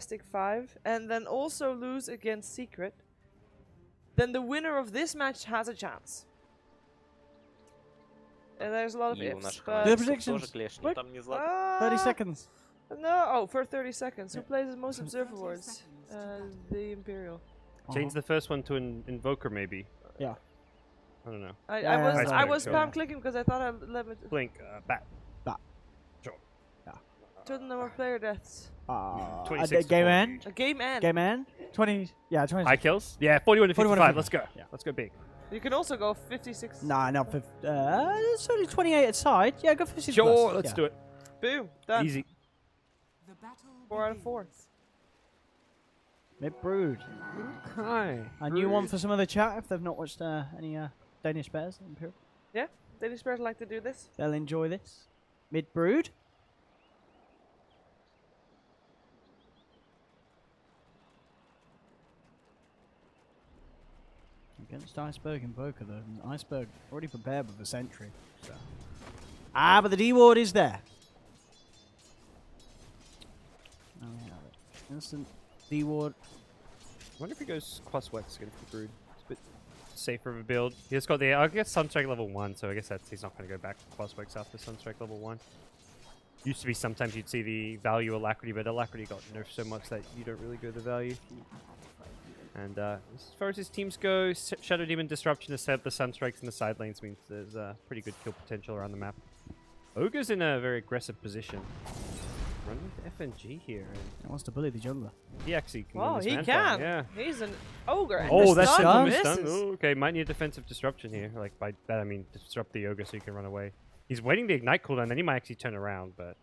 Stick 5, and then also lose against Secret, then the winner of this match has a chance. And there's a lot of ifs, but... The predictions. Клешни, там не злато. 30 seconds. No, oh, for 30 seconds. Who plays the most observer words? The Imperial. Change the first one to an invoker, maybe. Yeah. I don't know. I was spam clicking because I thought I limited. Blink, bat. Sure. To the number of player deaths. 26 game to end. A game end. Game end. 20. Yeah, 20. High kills? Yeah, 41 to 55. 41 Let's go. Yeah. Let's go big. You can also go 56. Nah, not 50. It's only 28 at side. Yeah, go 56. Sure, let's do it. Boom. Done. Easy. 4 out of 4. Mid brood. Okay. A new one for some of the chat if they've not watched any Danish bears. Imperial. Yeah, Danish players like to do this. They'll enjoy this. Mid brood. Against Iceberg Invoker, though. And Iceberg already prepared with a sentry. So. But the D ward is there. Oh, yeah. Instant D ward. I wonder if he goes Qualifiers against the Brood. It's a bit safer of a build. He's got the, I guess, Sunstrike level 1, so I guess he's not going to go back to Qualifiers after Sunstrike level 1. Used to be sometimes you'd see the value Alacrity, but Alacrity got nerfed so much that you don't really go the value. And as far as his teams go, Shadow Demon Disruption has set up the Sunstrikes in the side lanes, means there's pretty good kill potential around the map. Ogre's in a very aggressive position. Running with FNG here. He wants to bully the jungler. He actually can Wow, win this he man can. fight, yeah. He's an ogre. And Oh, the that's stun it. misses. Oh, okay, might need a defensive disruption here. Like by that I mean disrupt the ogre so you can run away. He's waiting the ignite cooldown, then he might actually turn around, but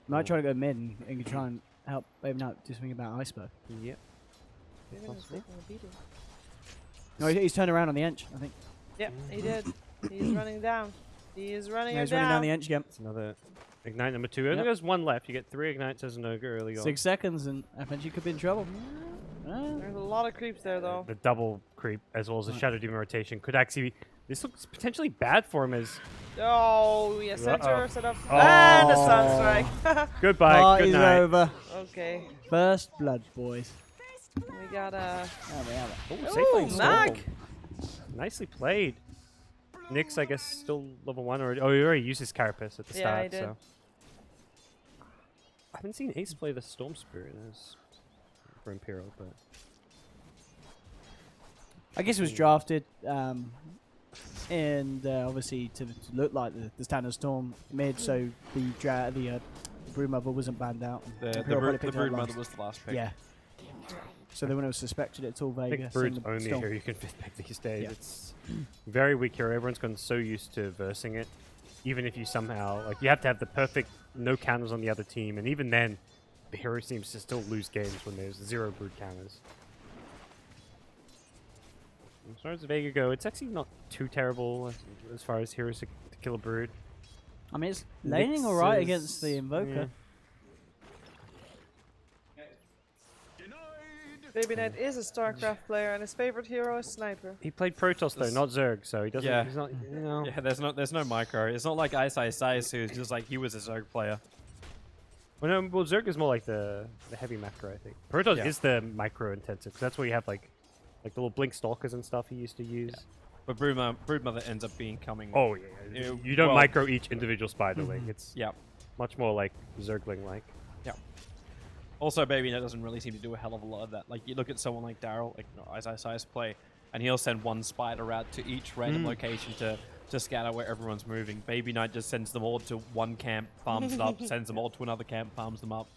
Might try to go mid and try and help maybe not do something about Iceberg. yep. No, he's turned around on the Ench, I think. Yep, he did. He's running down. He is running Yeah, he's down. running down the Ench again. It's another ignite number 2. Only there's one left. You get 3 ignites as an ogre early on. 6 seconds and FNG could be in trouble. There's a lot of creeps there, though. The double creep as well as the Shadow Demon rotation could actually be, this looks potentially bad for him as Oh, yeah, center Uh-oh. set up. Oh. And a sunstrike. goodbye, good Party's night. over. Okay. First blood, boys. We got a... There we have it. Oh, Ooh, safe lane Mag. Storm. Nicely played. Nyx, I guess, still level 1 already. Oh, he already used his Carapace at the Yeah, start, he did. so. I haven't seen Ace play the Storm Spirit as for Imperial, but I guess it was drafted, and obviously to look like the standard Storm mid, so the Broodmother wasn't banned out. The Imperial probably picked it up Broodmother last. was the last pick. Yeah. So they wouldn't have suspected it's all I Vega. think Brood's same with only Storm. hero you can fit pick these days. Yeah. It's very weak hero. Everyone's gotten so used to versing it. Even if you somehow, like, you have to have the perfect no counters on the other team, and even then, the hero seems to still lose games when there's 0 Brood counters. As far as Vega go, it's actually not too terrible as far as heroes to kill a Brood. I mean, it's laning alright Nyx against is- the Invoker. yeah. Baby Knight is a StarCraft player, and his favorite hero is Sniper. He played Protoss though, This- not Zerg, so he doesn't. Yeah. He's not. You know. Yeah, there's no micro. It's not like Ice who's just like he was a Zerg player. Well, no, well, Zerg is more like the heavy macro, I think. Protoss Yeah. is the micro intensive, 'cause that's where you have like the little blink stalkers and stuff he used to use. But Broodmother ends up becoming. Oh yeah, Yeah, you don't well- micro each individual spiderling. It's Yeah. much more like Zergling like. Yeah. Also, Baby Net doesn't really seem to do a hell of a lot of that. Like, you look at someone like Daryl, like, Ice play, and he'll send one spider out to each random location to scatter where everyone's moving. Baby Knight just sends them all to one camp, farms it up, sends them all to another camp, farms them up.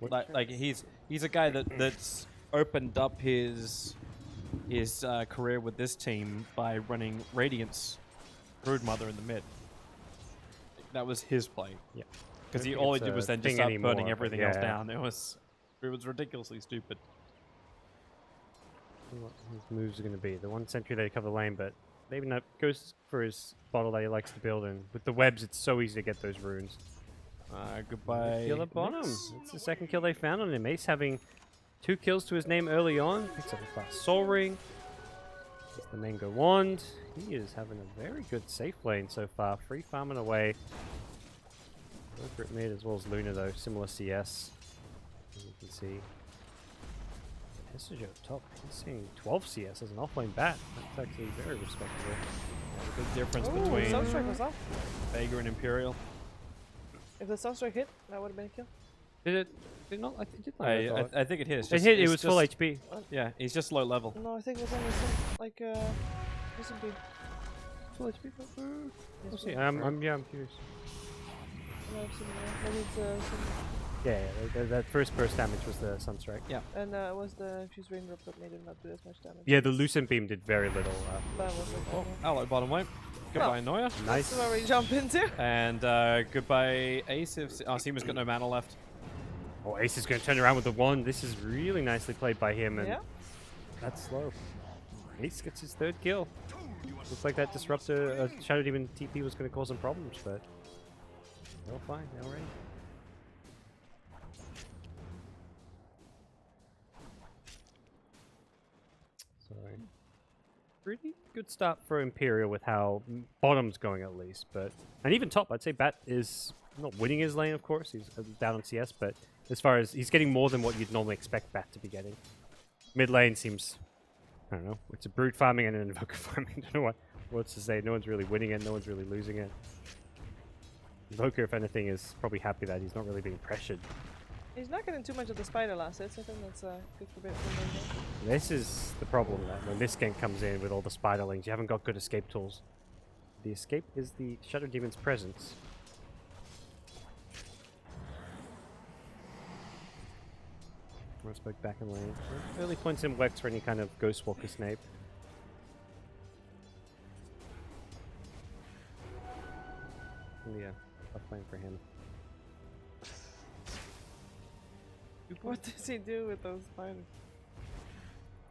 Like he's a guy that's opened up his career with this team by running Radiance Broodmother in the mid. That was his play. Yeah. Because don't all he think did it's was a then just thing start anymore, burning but everything else yeah. down. It was ridiculously stupid. What his moves are going to be. The one sentry they cover the lane, but maybe not goes for his bottle that he likes to build in. With the webs, it's so easy to get those runes. Goodbye. Kill at bottom. Nyx. It's the second kill they found on him. Ace having 2 kills to his name early on. Picks up a fast soul ring. Gets the mango wand. He is having a very good safe lane so far. Free farming away. Over at mid as well as Luna though. Similar CS. see. Messenger up top. He's seeing 12 CS as an offlane bat. That's actually very respectable. The big difference Ooh, between Sunstrike was up. Vega and Imperial. If the Sunstrike hit, that would have been a kill. Did it? Did not? I think it did not. I think it hit. It's It just, hit. It it's was full just- HP. Yeah, he's just low level. No, I think it was only some, like, listen to Full HP. We'll yes, see. well, I'm curious. no, maybe it's some, Yeah, that first burst damage was the Sunstrike. Yeah. and it was the Fuse Raindrop that made it not do as much damage. Yeah, the Lucent Beam did very little. That was like, Oh, hello, bottom white. Goodbye, Noya. Nice. That's where we jump into. And goodbye, Ace. If Seema's got no mana left. Oh, Ace is going to turn around with the wand. This is really nicely played by him, and Yeah. that's slow. Ace gets his third kill. Looks like that disruptor, Shadow Demon TP was going to cause some problems, but they're all fine. They're all right. Sorry. Pretty good start for Imperial with how bottom's going at least, but and even top, I'd say Bat is not winning his lane, of course. He's down on CS, but as far as he's getting more than what you'd normally expect Bat to be getting. Mid lane seems, I don't know, it's a Brood farming and an Invoker farming. I don't know what to say. No one's really winning it. No one's really losing it. Invoker, if anything, is probably happy that he's not really being pressured. He's not getting too much of the spider last hits. I think that's good for bit. This is the problem, that when this game comes in with all the spiderlings, you haven't got good escape tools. The escape is the Shadow Demon's presence. Respect back in lane. Early points in Wex for any kind of Ghostwalker Snape. Yeah, tough lane for him. What does he do with those spiders?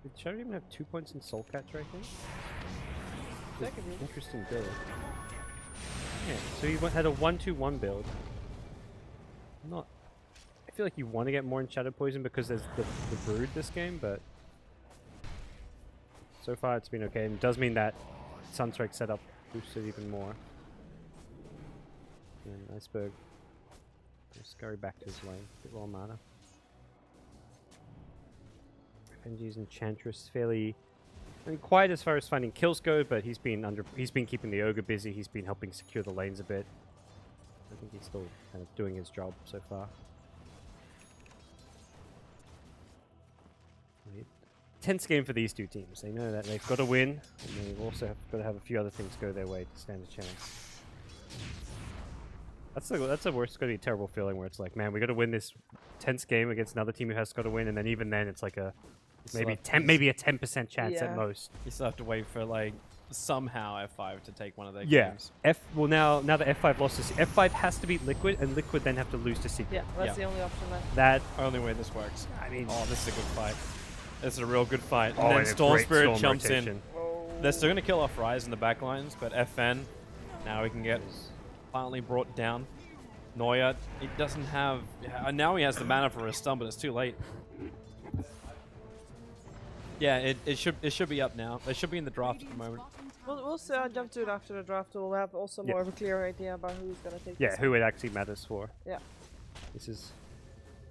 Did Shadow Demon have 2 points in Soul Catcher, I think? Second room. Interesting build. Yeah, so he had a 1-2-1 build. Not. I feel like you want to get more in Shadow Poison because there's the Brood this game, but so far it's been okay. And it does mean that Sunstrike setup boosted even more. And Iceberg will scurry back to his lane. Bit low mana. FNG's Enchantress fairly quiet as far as finding kills go, but he's been keeping the Ogre busy. He's been helping secure the lanes a bit. I think he's still kind of doing his job so far. Tense game for these two teams. They know that they've got to win, and they've also got to have a few other things go their way to stand a chance. That's the worst. It's going to be a terrible feeling where it's like, man, we got to win this tense game against another team who has got to win, and then even then, it's like a maybe a 10% chance at Yeah. most. You still have to wait for like somehow F5 to take one of their Yeah. games. Well now that F5 lost to F5 has to beat Liquid, and Liquid then have to lose to Secret. Yeah, that's Yeah. the only option left. That Only way this works. I mean, Oh, this is a good fight. This is a real good fight. oh, And then and a Storm great Spirit storm jumps rotation. in. They're still going to kill off Rise in the back lines, but FN, now he can get finally brought down. Noya, he doesn't have... now he has the mana for a stun, but it's too late. Yeah, it should be up now. It should be in the draft at the moment. We'll jump to it after the draft. We'll have also Yeah. more of a clear idea about who's gonna take. Yeah, this who one. it actually matters for. Yeah. This is.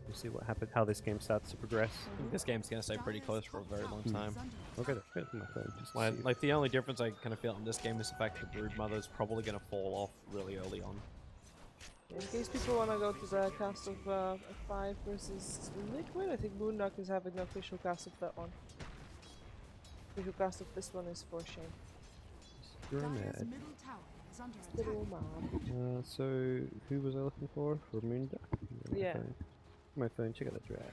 We'll see what happens, how this game starts to progress. I think this game's going to stay pretty close for a very long time. I'll get it from my phone. Just to see. Like the only difference I kind of feel in this game is the fact that Brood Mother's probably going to fall off really early on. In case people want to go to the cast of F5 versus Liquid, I think Moonduck is having the official cast of that one. Official cast of this one is for Shane. Pyramid. Little mom. So who was I looking for? For Moonduck? Yeah. My phone. Check out the draft.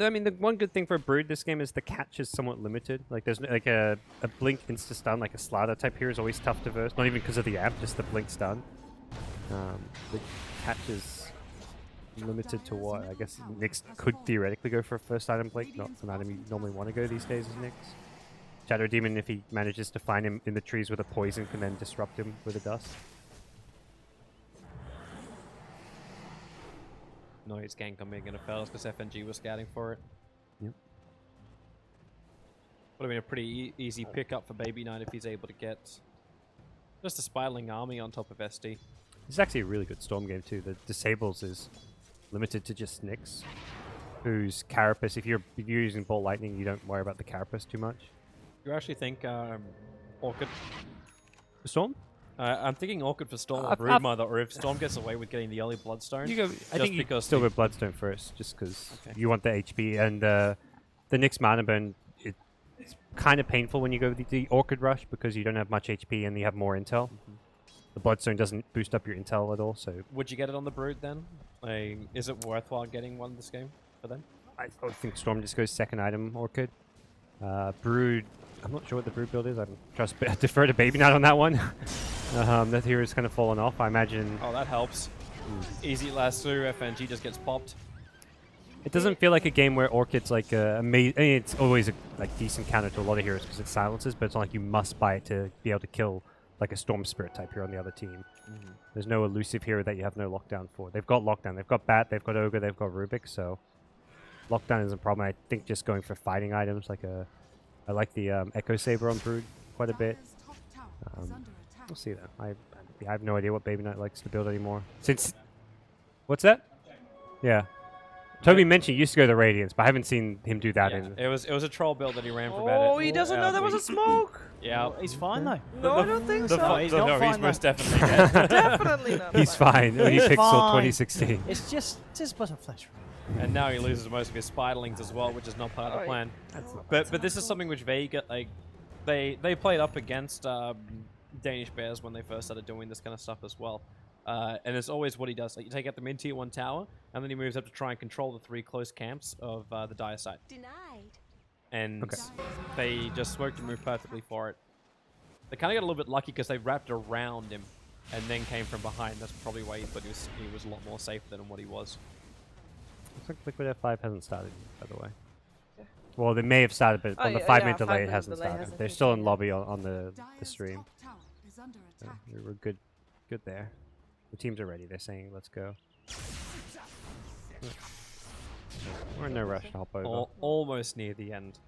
I mean, the one good thing for Brood this game is the catch is somewhat limited. Like, there's like a blink insta stun, like a Slaughter type hero is always tough to verse. Not even because of the amp, just the blink stun. The catch is limited to what I guess Nyx could theoretically go for a first item blink, not an item you normally want to go these days as Nyx. Shadow Demon, if he manages to find him in the trees with a poison, can then disrupt him with a dust. No, his gank on Megan fails because FNG was scouting for it. Yep. Would have been a pretty easy pickup for Baby Knight if he's able to get just a spiraling army on top of SD. This is actually a really good Storm game too. The disables is limited to just Nyx, whose Carapace, if you're using Bolt Lightning, you don't worry about the Carapace too much. You actually think Orchid? The Storm? I'm thinking Orchid for Storm or I've- Broodmother, or if Storm gets away with getting the early Bloodstone. You go. I think you because still the- go Bloodstone first, just because Okay. you want the HP and the Nyx Mana Burn. It's kind of painful when you go the Orchid Rush because you don't have much HP and you have more intel. The Bloodstone doesn't boost up your intel at all, so Would you get it on the Brood then? Like, is it worthwhile getting one this game for them? I think Storm just goes second item Orchid. Brood, I'm not sure what the Brood build is. I defer to Baby Knight on that one. That hero's kind of fallen off. I imagine Oh, that helps. Easy lasso, FNG just gets popped. it doesn't feel like a game where Orchid's like amazing. I mean, it's always a decent counter to a lot of heroes because it silences, but it's not like you must buy it to be able to kill like a Storm Spirit type hero on the other team. There's no elusive hero that you have no lockdown for. They've got lockdown. They've got Bat. They've got Ogre. They've got Rubik. So lockdown isn't a problem. I think just going for fighting items like I like the Echo Saber on Brood quite a bit. We'll see though. I have no idea what Baby Knight likes to build anymore. Since what's that? Yeah. Toby mentioned he used to go to Radiance, but I haven't seen him do that Yeah, in. it was a troll build that he ran for about Oh, he doesn't know there was a smoke. Yeah. He's fine though. No, I don't think so. he's not no, he's fine most though. definitely dead. Definitely not. He's fine. When he He's Pixel fine. 2016. It's just but a flesh wound. And now he loses most of his spiderlings as well, which is not part of the Right. plan. But this is something which Vega, like, they played up against Danish Bears when they first started doing this kind of stuff as well. And it's always what he does. Like, you take out the mid tier 1 tower, and then he moves up to try and control the 3 close camps of the dire side. Denied. And Okay. they just smoked and moved perfectly for it. They kind of got a little bit lucky because they wrapped around him and then came from behind. That's probably why he thought he was a lot more safe than what he was. Looks like Liquid F5 hasn't started, by the way. Yeah. Well, they may have started, but Oh, on the yeah, 5-minute yeah, delay, it 5-minute hasn't delay started. hasn't They're kicked still in in yet. lobby on the stream. So we were good there. The teams are ready. They're saying, let's go. We're in no rush to hop over. Almost near the end.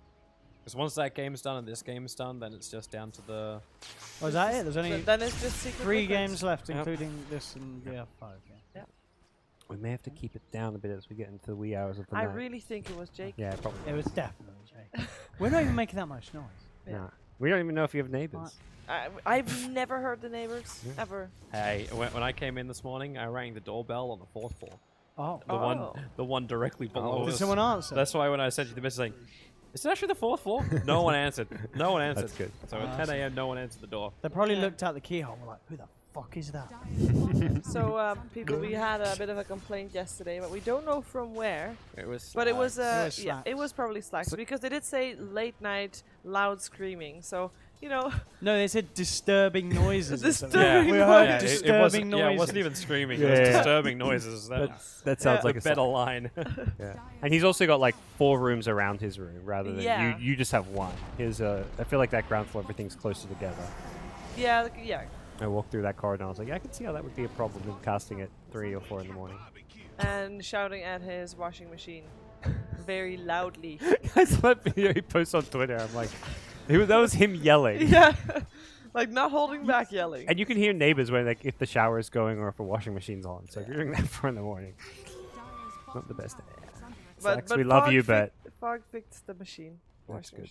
Because once that game's done and this game's done, then it's just down to the... Oh, is that it? There's only Then it's just secret 3 weapons. games left, Yep. including this and the F5. Yeah. We may have to keep it down a bit as we get into the wee hours of the I night. really think it was Jake. Yeah, probably. It was definitely Jake. We're not even making that much noise. Nah. We don't even know if you have neighbors. I've never heard the neighbors ever. Hey, when I came in this morning, I rang the doorbell on the 4th floor. Oh, The one directly below did us. someone answer? That's why when I sent you the message saying, is it actually the 4th floor? No one answered. No one answered. That's good. So at 10 a.m., no one answered the door. They probably Yeah. looked out the keyhole and were like, who the fuck is that? So, people, we had a bit of a complaint yesterday, but we don't know from where. It was. But it was, was yeah, it was probably Slacks because they did say late night loud screaming. So, you know, No, they said disturbing noises. or something. Disturbing We heard noises. disturbing it wasn't, noises. Yeah, it wasn't even screaming. It Yeah, was yeah. disturbing noises. That sounds Yeah. like a a better song. line. Yeah. And he's also got like 4 rooms around his room rather than Yeah. you just have one. His I feel like that ground floor everything's closer together. yeah, yeah. I walked through that corridor and I was like, yeah, I can see how that would be a problem in casting at 3 or 4 in the morning. And shouting at his washing machine very loudly. I saw that video he posts on Twitter. I'm like, that was him yelling. Yeah, like not holding back yelling. And you can hear neighbors when like if the shower is going or if a washing machine's on. So if you're doing that at 4 in the morning, not the best. Slacks, we love Fog you, but Fog fixed the machine. That's Washing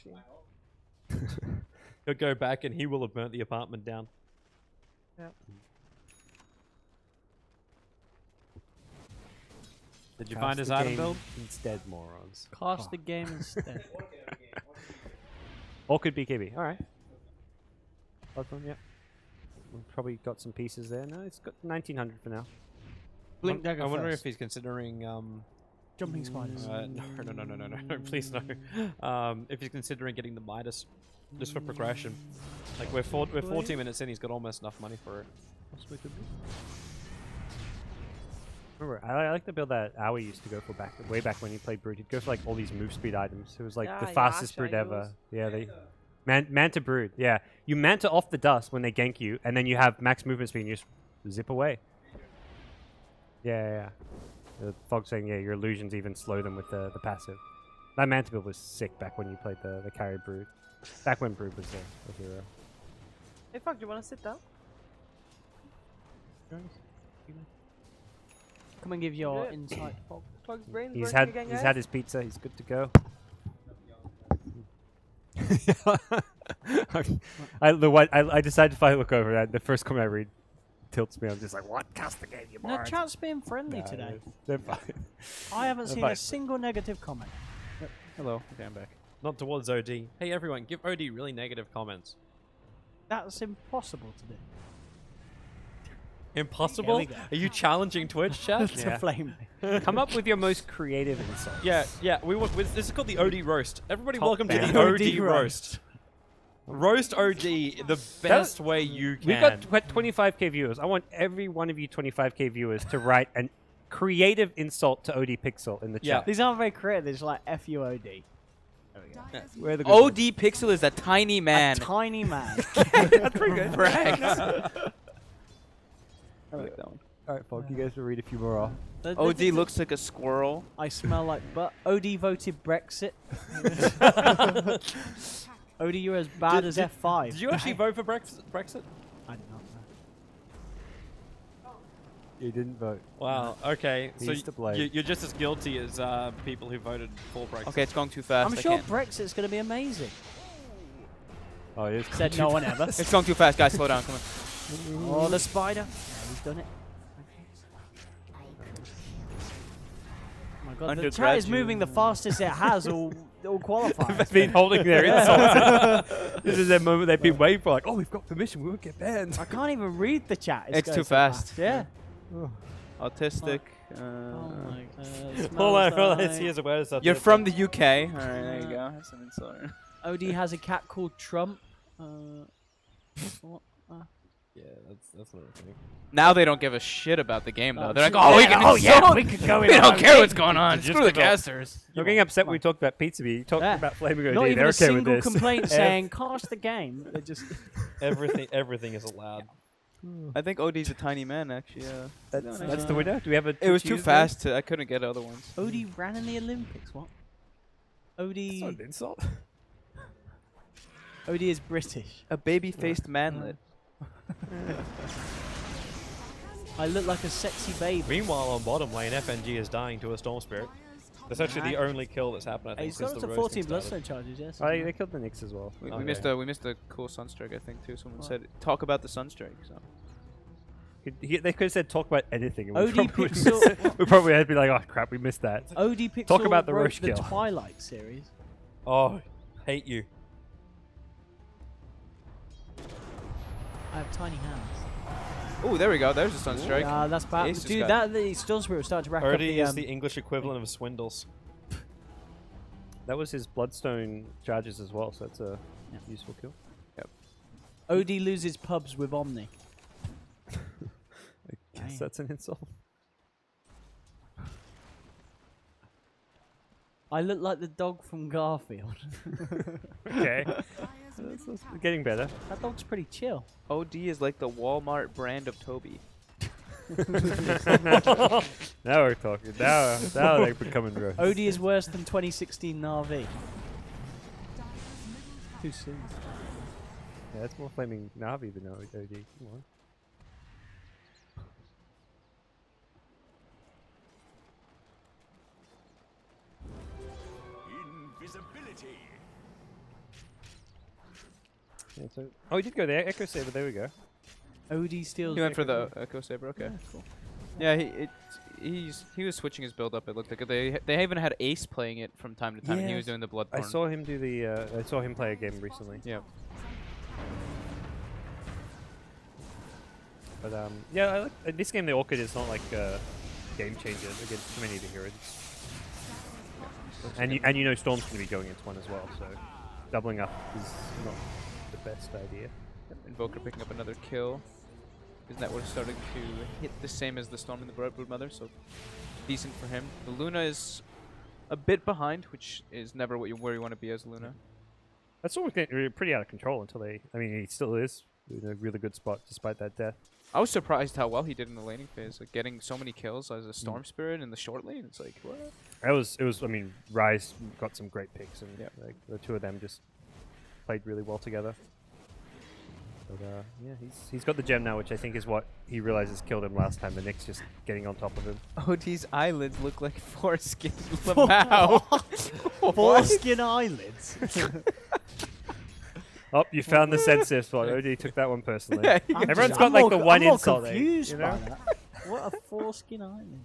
good. machine. He'll go back and he will have burnt the apartment down. Yeah. Did you cast find his the item game build? instead, morons. Cast the game instead. Or could be KB. All right. Welcome. Yeah. We've probably got some pieces there. No, it's got 1900 for now. Blink dagger I wonder first. if he's considering. Jumping spiders. No, please no. If he's considering getting the Midas, just for progression. Like we're 14 minutes in, he's got almost enough money for it. Possibly could be. Remember, I like the build that Aoi used to go for way back when he played Brood. He'd go for like all these move speed items. It was like Yeah, the yeah, fastest actually, Brood I ever. knows. Yeah, they Manta Brood. Yeah, you Manta off the dust when they gank you, and then you have max movement speed and you just zip away. Yeah. The Fog saying, yeah, your illusions even slow them with the passive. That Manta build was sick back when you played the carry Brood. Back when Brood was the hero. Hey, Fog, do you want to sit down? Come and give your Yeah. insight, Fog. Fog's brain's He's working had again, he's guys. had his pizza. He's good to go. I decided if I look over that, the first comment I read tilts me. I'm just like, what? Cast the game, you No, morons. chat's being friendly Nah, today. They're fine. I haven't They're seen fine. a single negative comment. Hello. Okay, I'm back. Not towards OD. Hey everyone, give OD really negative comments. That's impossible to do. Impossible? we go. Are you challenging Twitch chat? To flame me. Come up with your most creative insult. Yeah, yeah. This is called the OD roast. Everybody, Top welcome to band. the OD OD roast. Roast OD the best way you can. We've got 25k viewers. I want every one of you 25k viewers to write an creative insult to OD Pixel in the Yeah. chat. These aren't very creative. They're just like FUOD. There we go. Where the good OD Pixel is a tiny A man. tiny man. That's pretty good. Brags. I like that one. All right, Fog, you guys will read a few more off. OD looks like a squirrel. I smell like butt. OD voted Brexit. OD, you're as bad as F5. Did you actually vote for Brexit? I did not know. You didn't vote. Wow. Okay. So He's to blame. you're just as guilty as people who voted for Brexit. Okay, it's going too fast. I'm I sure can't. Brexit's going to be amazing. Oh, it is. Said no one ever. It's going too fast, guys. Slow down. Come on. Oh, the spider. Yeah, he's done it. Oh my god, the chat is Undergraduate. moving the fastest it has all qualifiers. They've been holding their insults. This is their moment they've been waiting for. Like, oh, we've got permission. We won't get banned. I can't even read the chat. It's going too so fast. Yeah. Autistic. Oh my god. All I smells realize like- he is aware of You're from the UK. All right, there you go. That's an insult. OD has a cat called Trump. What? Yeah, that's not a thing. Now they don't give a shit about the game though. Oh, They're like, true. oh, we Yeah, can oh, insult. yeah, we could go in We on don't our care game. what's going on. Just Screw the about- casters. You're getting upset when we talked about Pizza Bee. You talked Yeah. about Flaming OD. Not They're even a okay with single this. complaint saying cast the game. They're just Everything is allowed. I think OD's a tiny man actually. That's the winner. Do we have a? It was too Tuesday? fast. I couldn't get other ones. OD ran in the Olympics. What? That's not OD an insult. OD is British. A baby-faced manlet. I look like a sexy baby. Meanwhile, on bottom lane, FNG is dying to a Storm Spirit. That's actually the only kill that's happened. I think He's got since up the to roasting 14 started. bloodstone charges. Yes. Oh, they killed the Knicks as well. We Okay. missed a cool Sunstrike I think too. Someone said talk about the Sunstrike. So. They could have said talk about anything. And OD probably Pixel. we probably had to be like, oh crap, we missed that. OD Pixel Talk about the wrote Roche the kill. Twilight series. Oh, hate you. I have tiny hands. Oh, there we go. There's a Sunstrike. That's bad. Ace just Dude, got- the Stone Spirit was starting to rack up Odie the. is the English equivalent of Swindles. That was his Bloodstone charges as well, so that's a Yeah. useful kill. OD loses pubs with Omni. I guess Dang. that's an insult. I look like the dog from Garfield. Okay. That's getting better. That dog's pretty chill. OD is like the Walmart brand of Toby. Now we're talking. Now they're becoming rough. OD is worse than 2016 Na'Vi. Too soon. Yeah, that's more Flaming Navi than OD. Come on. Invisibility. Yeah, so, oh, he did go there. Echo Saber, there we go. OD steals. He went for the Echo Saber. Okay. Yeah, cool. Yeah, he was switching his build up. It looked like they even had Ace playing it from time to time, and he was Yes. doing the Bloodborne. I saw him do the. I saw him play a game recently. Yeah. But yeah, I like, in this game the Orchid is not like a game changer against too many of the heroes. And you know Storm's going to be going into one as well, so doubling up is not the best idea. Invoker picking up another kill. His network starting to hit the same as the Storm and the Broodmother, so decent for him. The Luna is a bit behind, which is never where you want to be as Luna. That's always getting pretty out of control until they. I mean, he still is in a really good spot despite that death. I was surprised how well he did in the laning phase, like getting so many kills as a Storm Spirit in the short lane. It's like, what? It was. I mean, Rise got some great picks, and Yeah. like the two of them just played really well together. But yeah, he's got the gem now, which I think is what he realizes killed him last time. The Nick's just getting on top of him. OD's eyelids look like foreskin. Wow. Foreskin eyelids. Oh, you found the sensitive spot. OD took that one personally. Yeah, Everyone's got like the one I'm insult. more confused you by know? that. What a foreskin eyelid.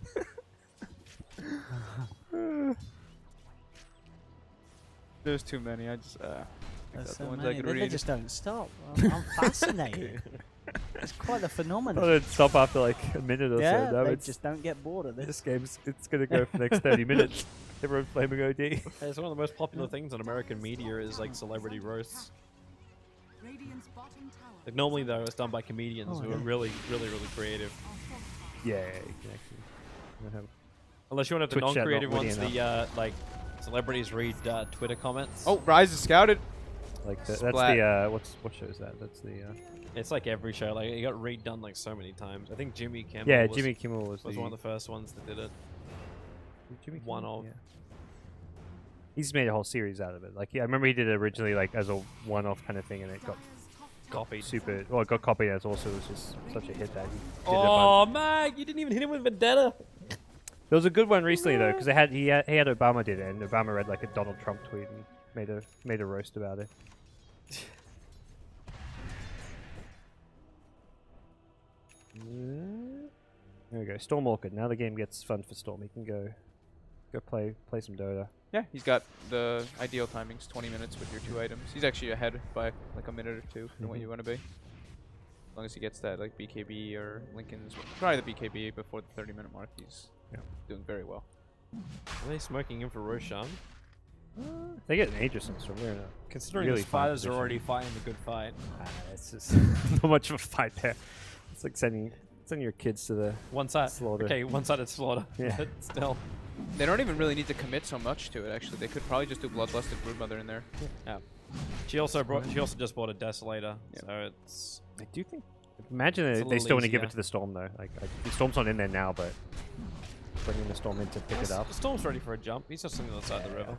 There's too many. I just There's the so ones I many. could They read. just don't stop. I'm fascinated. It's quite a phenomenon. Thought it'd stop after like a minute or Yeah, so. No, they it's just don't get bored of this. this game's it's gonna go for the next 30 minutes. Everyone flaming OD. It's one of the most popular things on American media is like celebrity roasts. Like normally though, it's done by comedians who are really creative. Yeah, you can actually have Unless you want to have the Twitch chat not non-creative ones, witty the like celebrities read Twitter comments. Oh, Rise is scouted. like that's Splat. the what show is that? That's the It's like every show. Like it got redone like so many times. I think Jimmy Kimmel. yeah, was, Jimmy Kimmel was was one of the first ones that did it. Jimmy one Kimmel? of. Yeah. He's made a whole series out of it. Like I remember he did it originally like as a one-off kind of thing, and it got Copied. super. Well, it got copied as also was just such a hit that he did it a Oh, bunch. Mag, you didn't even hit him with Vendetta. There was a good one recently though, because he had Obama did it, and Obama read like a Donald Trump tweet and made a roast about it. There we go, Storm Orchid. Now the game gets fun for Storm. He can go play some Dota. Yeah, he's got the ideal timings, 20 minutes with your 2 items. He's actually ahead by like a minute or 2 than what you want to be. As long as he gets that like BKB or Lincoln's, probably the BKB before the 30-minute mark, he's doing very well. Are they smoking him for Roshan? They get an Aegis on Storm. They're in a Considering really his fine fighters are position. already fighting the good fight. It's just not much of a fight there. It's like sending your kids to the One side. slaughter. Okay, one-sided slaughter. Yeah. But still. They don't even really need to commit so much to it, actually. They could probably just do Bloodlust and Broodmother in there. Yeah. She also just bought a Desolator, Yep. so it's I do think. Imagine It's a they little still want to give easier. it to the Storm though. Like the Storm's not in there now, but bringing the Storm in to pick it up. The Storm's ready for a jump. He's just on the other side of the river.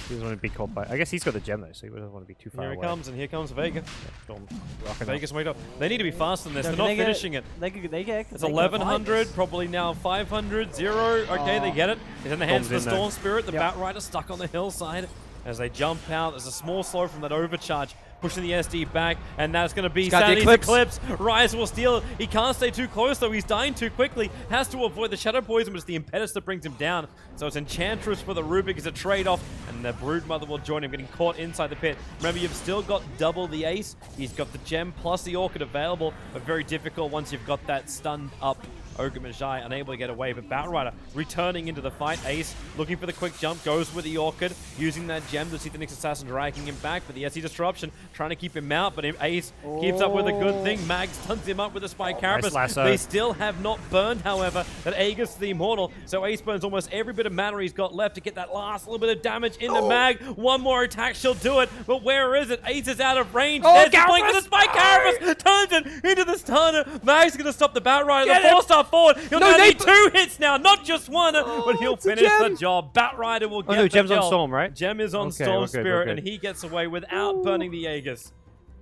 He doesn't want to be caught by. I guess he's got the gem though, so he doesn't want to be too far Here he away. comes, and here comes Vega. Storm rocking up. Vegas wait up. They need to be faster than this. No, They're can not they get finishing it. They get. It's they can 1100, fight probably now 500, 0. Okay, they get it. It's in the hands of the Storm's in there. Storm Spirit. The Yep. Bat Rider stuck on the hillside. As they jump out, there's a small slow from that overcharge, pushing the SD back, and that's going to be got the Sanity's Eclipse. Rise will steal. He can't stay too close, though. He's dying too quickly. Has to avoid the Shadow Poison, but it's the Impetus that brings him down. So it's Enchantress for the Rubik as a trade-off, and the Broodmother will join him, getting caught inside the pit. Remember, you've still got double the Ace. He's got the Gem plus the Orchid available, but very difficult once you've got that stunned up Ogre Magi, unable to get away, but Batrider returning into the fight. Ace looking for the quick jump, goes with the Orchid, using that gem to see the next assassin dragging him back, but the SE Disruption trying to keep him out, but Ace keeps up with a good thing. Mag stuns him up with a Spike Carapace. nice lasso. They still have not burned, however, that Aegis the Immortal, so Ace burns almost every bit of mana he's got left to get that last little bit of damage into Mag. One more attack, she'll do it, but where is it? Ace is out of range. There's the blink of the Spike Carapace, turns it into the stunner. Mag's going to stop the Batrider. The 4-star forward. He'll now need 2 hits now, not just one, but he'll finish the job. Batrider will get no, the Gem's on kill. Storm, right? Gem is on Okay, Storm we're good, Spirit, we're and good. he gets away without burning the Aegis.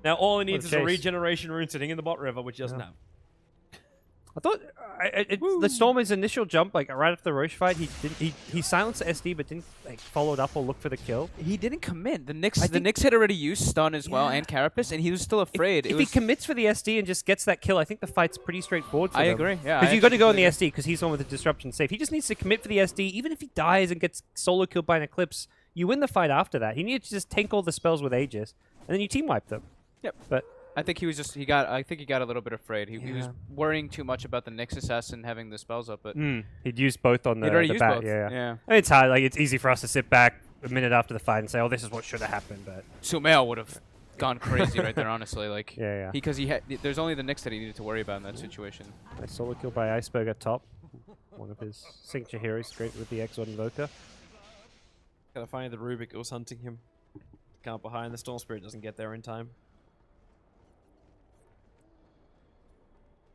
Now all he needs is a chase. regeneration rune sitting in the bot river, which he doesn't have. I thought the Storm's initial jump, like right after the Roche fight, he silenced the SD, but didn't like follow it up or look for the kill. He didn't commit. The Knicks think- had already used stun as well and Carapace, and he was still afraid. If he commits for the SD and just gets that kill, I think the fight's pretty straightforward for I them. agree, yeah, Because I you've got to go on actually the agree. SD because he's the one with the disruption safe. He just needs to commit for the SD, even if he dies and gets solo killed by an Eclipse. You win the fight after that. He needed to just tank all the spells with Aegis, and then you team wipe them. Yep. But I think he was just I think he got a little bit afraid. He was Yeah. worrying too much about the Nyx assassin having the spells up, but he'd used both on the, he'd already the used bat. both. Yeah. Yeah. I mean, it's hard. Like it's easy for us to sit back a minute after the fight and say, "Oh, this is what should have happened." But Sumail would have gone crazy right there, honestly. Like, Yeah. because there's only the Nyx that he needed to worry about in that situation. nice solo kill by Iceberg at top. One of his signature heroes, great with the Exod Invoker. Gotta find the Rubik who was hunting him. Can't behind. The Storm Spirit doesn't get there in time.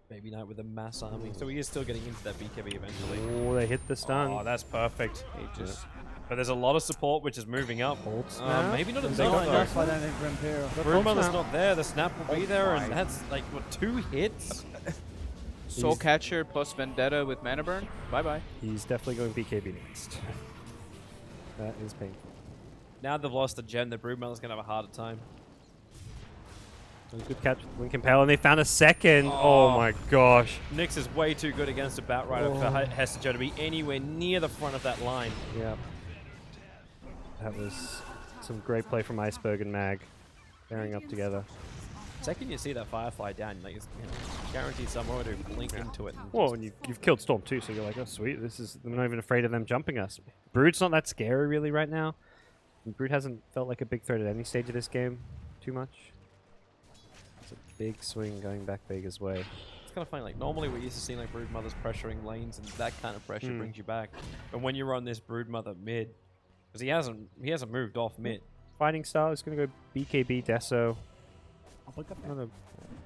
Baby Knight with a mass army. So he is still getting into that BKB eventually. Oh, they hit the stun. Oh, that's perfect. He just But there's a lot of support which is moving up. snap. Maybe not They enough got though. enough, I don't think, for Imperial. Broodmother's snap. not there. The snap will be there, and my. that's like what 2 hits. Soul Catcher plus Vendetta with Mana Burn. Bye bye. He's definitely going BKB next. That is painful. Now they've lost a gen. The Broodmother's gonna have a harder time. Good catch, Wing Compel, and they found a second. Oh, my gosh. Nyx is way too good against a Batrider for Hestejo to be anywhere near the front of that line. Yeah. That was some great play from Iceberg and Mag, pairing up together. Second you see that Firefly down, like it's guaranteed someone to blink into it. And Well, and you've killed Storm too, so you're like, oh sweet, we're not even afraid of them jumping us. Brood's not that scary really right now. And Brood hasn't felt like a big threat at any stage of this game too much. It's a big swing going back Vega's way. it's kind of funny. Like normally we're used to seeing like Broodmothers pressuring lanes, and that kind of pressure brings you back. But when you're on this Broodmother mid, because he hasn't moved off mid. Fighting style is going to go BKB Deso. I'll pick up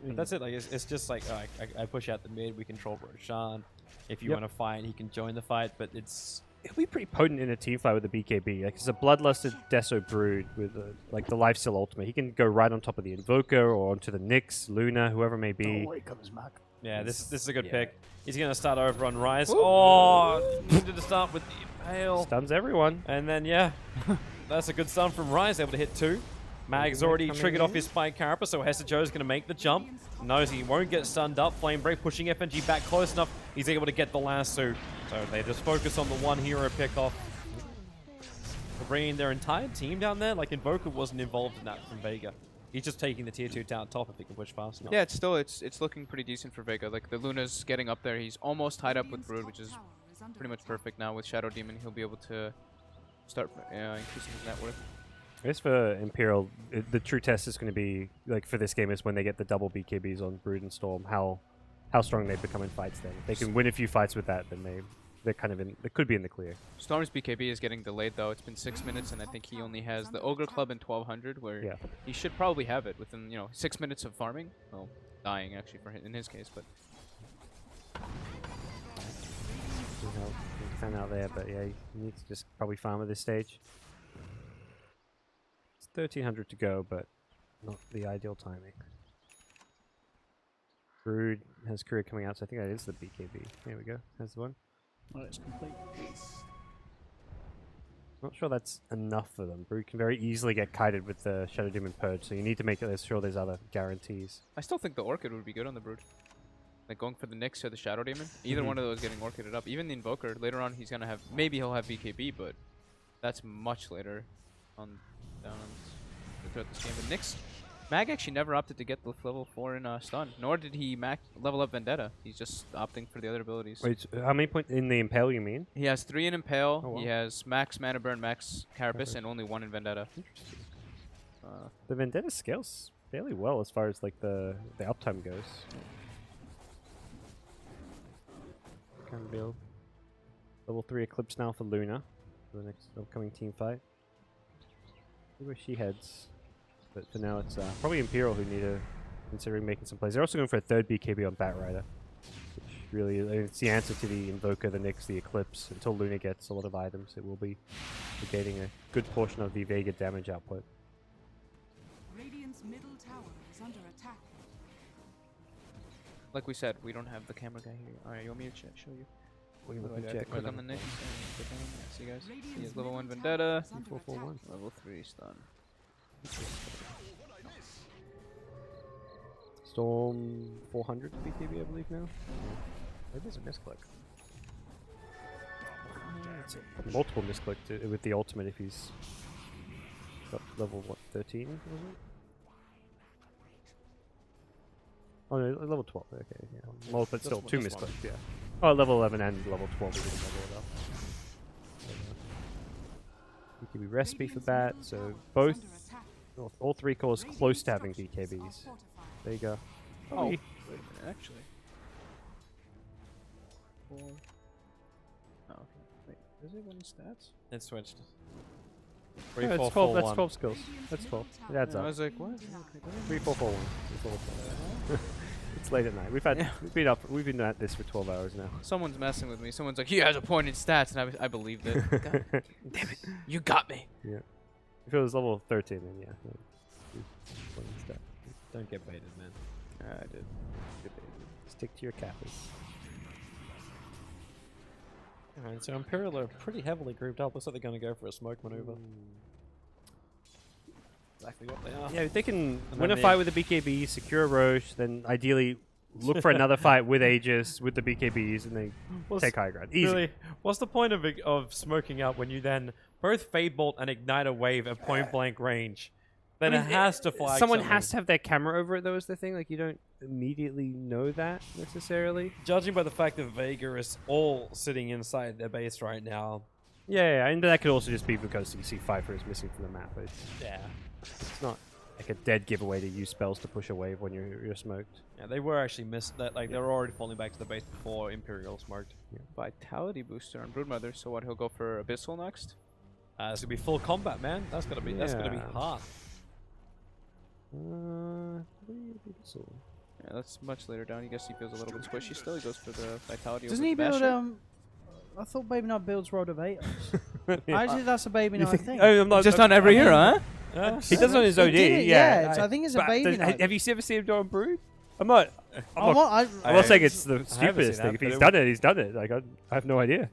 But that's it. Like it's just like oh, I push out the mid. We control Roshan. If you Yep. want to fight, he can join the fight. But It'll be pretty potent in a team fight with the BKB. Like it's a bloodlusted Deso Brood with like the Lifesteal ultimate. He can go right on top of the Invoker or onto the Nyx, Luna, whoever may be. Oh, here comes Mac. yeah, this is a good Yeah. pick. He's gonna start over on Rise. Oh, needed to start with the Impale. Stuns everyone. And then, yeah, that's a good stun from Rise, able to hit 2. Mag's already coming triggered off in. his Spike Carapace, so Hestejo's going to make the jump. Knows he won't get stunned up. Flame Break pushing FNG back close enough. He's able to get the lasso. So they just focus on the one hero pick-off. They're bringing their entire team down there. Like, Invoker wasn't involved in that from Vega. He's just taking the tier 2 down top if he can push fast enough. Yeah, it's looking pretty decent for Vega. Like the Luna's getting up there. He's almost tied up with Brood, which is pretty much perfect now. With Shadow Demon, he'll be able to start increasing his net worth. I guess for Imperial, the true test is going to be, like for this game, is when they get the double BKBs on Brood and Storm, how strong they become in fights then. If they can win a few fights with that, then they're kind of in, they could be in the clear. Storm's BKB is getting delayed though. It's been 6 minutes, and I think he only has the Ogre Club in 1200, where Yeah. he should probably have it within 6 minutes of farming. Well, dying actually in his case, but See how things pan out there, but yeah, you need to just probably farm at this stage. It's 1300 to go, but not the ideal timing. Brood has career coming out, so I think that is the BKB. There we go. That's the one. Oh, it's complete. Not sure that's enough for them. Brood can very easily get kited with the Shadow Demon Purge, so you need to make sure there's other guarantees. I still think the Orchid would be good on the Brood. Like going for the Nyx or the Shadow Demon. Either one of those getting Orchided up. Even the Invoker, later on he's gonna have, maybe he'll have BKB, but that's much later on down throughout this game. But Nyx, Mag actually never opted to get the level 4 in stun, nor did he level up Vendetta. He's just opting for the other abilities. Wait, how many points in the Impale you mean? He has 3 in Impale, Oh, wow. he has max Mana Burn, max Carapace, and only 1 in Vendetta. Interesting. The Vendetta scales fairly well as far as like the uptime goes. Can build level 3 Eclipse now for Luna for the next upcoming team fight. See where she heads, but for now it's probably Imperial who need to considering making some plays. They're also going for a third BKB on Batrider, which really it's the answer to the Invoker, the Nyx, the Eclipse. Until Luna gets a lot of items, it will be negating a good portion of the Vega damage output. Radiant's middle tower is under attack. Like we said, we don't have the camera guy here. Alright, you want me to show you? We What do I can do? I have to check click on the Nyx and click on him. Yeah, see guys? He has level 1 Vendetta, 441. level 3 stun. Storm 400 BKB, I believe now. Maybe it's a misclick. It's a multiple misclick with the ultimate if he's got level what 13 was it? Oh no, level 12. Okay, yeah. Well, but still two this one. misclicks. Yeah. Oh, level 11 and level 12. We didn't level it up. BKB recipe for that. So both, all 3 cores close to having BKBs. There you go. Oh, Hey. wait a minute, actually. 4. Oh, okay. Wait, is it one stats? It switched. Yeah, 3, that's 4, 12. 4, That's 1. 12 skills. That's 12. It adds I up. was like, what? 3, 4, 4, 1. It's level 12. It's late at night. We've been at this for 12 hours now. Someone's messing with me. Someone's like, he has a point in stats, and I believed it. God damn it. You got me. Yeah. If it was level 13, then yeah. Point in stat. Don't get baited, man. I did. Stick to your Kappas. Alright, so Imperial are pretty heavily grouped up. Looks like they're going to go for a smoke maneuver. Exactly what they are. Yeah, if they can And win a then fight with the BKB, secure a Roche, then ideally look for another fight with Aegis, with the BKBs, and they take high ground. Easy. Really, what's the point of smoking out when you then both Fade Bolt and Ignite a Wave at point blank range? Then it has to flag Someone something. has to have their camera over it, though, is the thing. Like, you don't immediately know that, necessarily. Judging by the fact that Vega is all sitting inside their base right now. Yeah, and that could also just be because you see Pfeiffer is missing from the map. But Yeah. it's not like a dead giveaway to use spells to push a wave when you're smoked. Yeah, they were actually missed that. Like, they were already falling back to the base before Imperial smoked. Vitality booster on Broodmother. So what? He'll go for Abyssal next. It's gonna be full combat, man. That's gonna be Yeah. hard. Yeah, that's much later down. I guess he feels a little bit squishy still. He goes for the Vitality. Doesn't over he the build Basher. I thought Baby Knight builds Rod of Atos. Actually, that's a Baby Knight thing. I'm not, Just on every hero, huh? he does it on his He OD. did it, Yeah, I think it's a but Baby Knight. have you ever seen him do it on Brood? I'm not I'm not saying it's the seen stupidest that, thing. If but he's it done it, he's done it. Like I have no idea.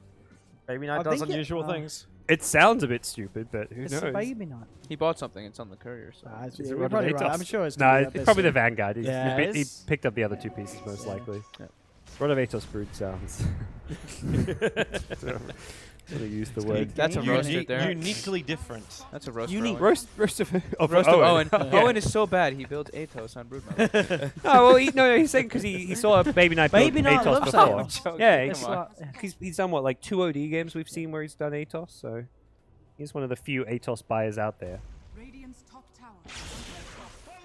Baby I Knight does think it- unusual things. It sounds a bit stupid, but who It's knows? a Baby Knight. He bought something. It's on the courier. So. It's, Is it you're Rod of probably right. Atos? I'm sure it's Nah, gonna be it's probably the Abyssal. Vanguard. Yeah, He it's- picked up the other two pieces most likely. Yeah. Rod of Atos Brood sounds. Gonna use the word. That's a roast right there. Uniquely different. That's a roast. Unique. For Owen. Roast of Roast of Owen. Yeah. Owen is so bad. He built Atos on Broodmother. Oh well, no, he's saying because he saw a Baby Knight build Baby Knight Atos loves before. that. Joking, Yeah, It's come on. like, he's done what, like 2 OD games we've seen where he's done Atos, so he's one of the few Atos buyers out there. Radiant's top tower.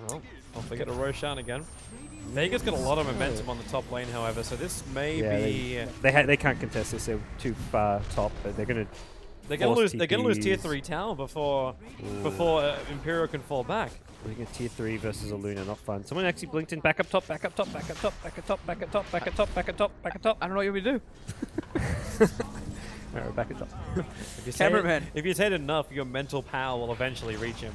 Oh, off they get a Roshan again. Vega's got a lot of momentum on the top lane, however, so this may Yeah, be. they can't contest this. They're too far top, but they're gonna. They're gonna force lose. They're gonna lose tier TPs. 3 tower before Imperial can fall back. I think a tier 3 versus a Luna, not fun. Someone actually blinked in. Back up top. Back up top. Back up top. Back up top. Back up top. Back up top. Back up top. Back up top. I don't know what you want me to do. Alright, back up top. If you say it, Cameraman. if you say it enough, your mental power will eventually reach him.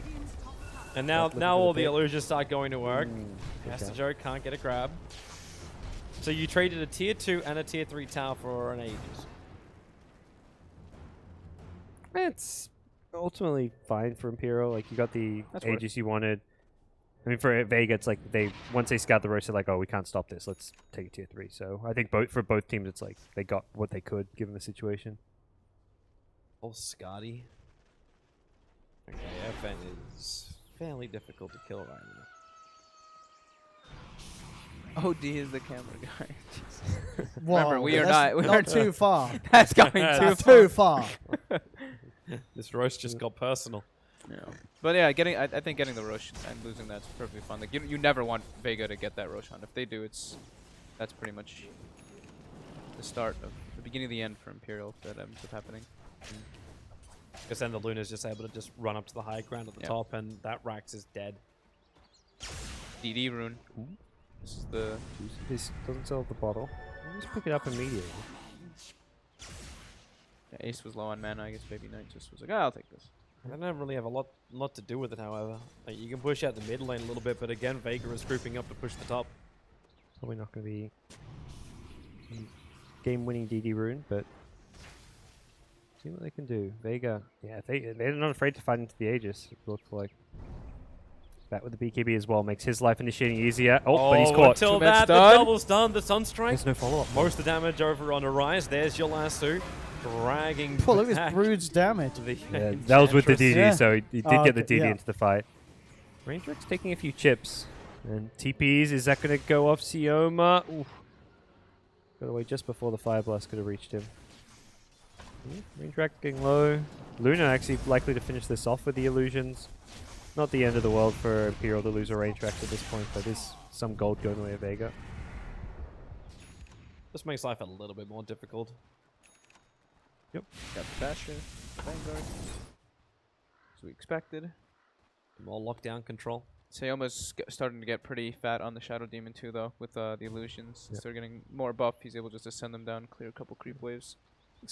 Radiant's top tower. And now, Looking now for the all the bit. illusions start going to work. Good Master job. Joe can't get a grab. So you traded a tier 2 and a tier 3 tower for an Aegis. It's ultimately fine for Imperial. Like, you got the That's worth Aegis you wanted. I mean, for Vega, it's like once they scout the roast, they're like, oh, we can't stop this. Let's take a tier 3. So I think for both teams, it's like they got what they could given the situation. Oh, Scotty. Okay, FN is fairly difficult to kill right now. OD is the camera guy. whoa, Remember, we are that's not- we are not too far. That's going too That's far. too far. This roast just got personal. Yeah. But yeah, I think getting the Rosh and losing that's perfectly fine. Like you never want Vega to get that Roshan. If they do, that's pretty much the start of the beginning of the end for Imperial if that ends up happening. Because then the Luna's just able to just run up to the high ground at the Yep. top, and that Rax is dead. DD rune. This is the This doesn't sell the bottle. Just pick it up immediately. yeah, Ace was low on mana. I guess Baby Knight just was like, I'll take this. I don't really have a lot to do with it, however. Like, you can push out the mid lane a little bit, but again, Vega is grouping up to push the top. Probably not going to be game-winning DD rune, but see what they can do. Vega, yeah, they're not afraid to fight into the Aegis. It looks like that with the BKB as well makes his life initiating easier. Oh, but he's caught. Until Two-man that, the stun. double stun, the Sunstrike. There's no follow-up. Most of the damage over on Arise. There's your lasso. Dragging Oh, look at back this Brood's damage. the Yeah, that was with the DD, Yeah. so he did Oh, get the okay, DD yeah. into the fight. Ranger's taking a few chips. And TPs, is that going to go off Sioma? Oof. Got away just before the Fire Blast could have reached him. Ranger getting low. Luna actually likely to finish this off with the illusions. Not the end of the world for Imperial to lose a range track at this point, but there's some gold going away at Vega. This makes life a little bit more difficult. Got the Basher, Vanguard. As we expected. More lockdown control. Sayoma's starting to get pretty fat on the Shadow Demon too, though, with the illusions. Yep. They're getting more buff. He's able just to send them down, clear a couple creep waves.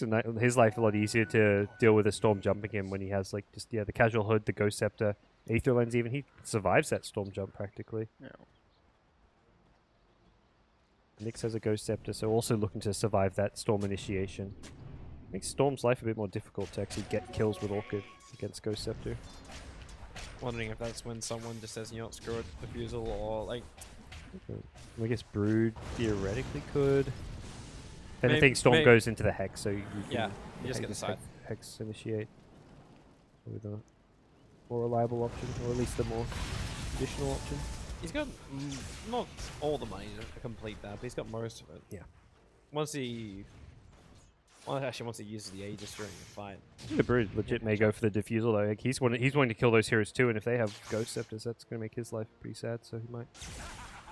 Makes his life a lot easier to deal with a storm jumping him when he has like just the casual hood, the Ghost Scepter, Aether Lens. Even he survives that storm jump practically. Yeah. Nyx has a Ghost Scepter, so also looking to survive that storm initiation. Makes Storm's life a bit more difficult to actually get kills with Orchid against Ghost Scepter. Wondering if that's when someone just says, you know what, screw it, Diffusal, or like... I guess Brood theoretically could. If Maybe- anything, Storm may- goes into the Hex, so you can Yeah, you just get the Hex- side. Hex initiate with a more reliable option, or at least the more traditional option. He's got not all the money to complete that, but he's got most of it. Yeah. Once he... Well, actually, once he uses the Aegis during the fight. I think the Brood legit may go for the Diffusal though. Like he's wanting to kill those heroes too, and if they have Ghost Scepters, that's going to make his life pretty sad. So he might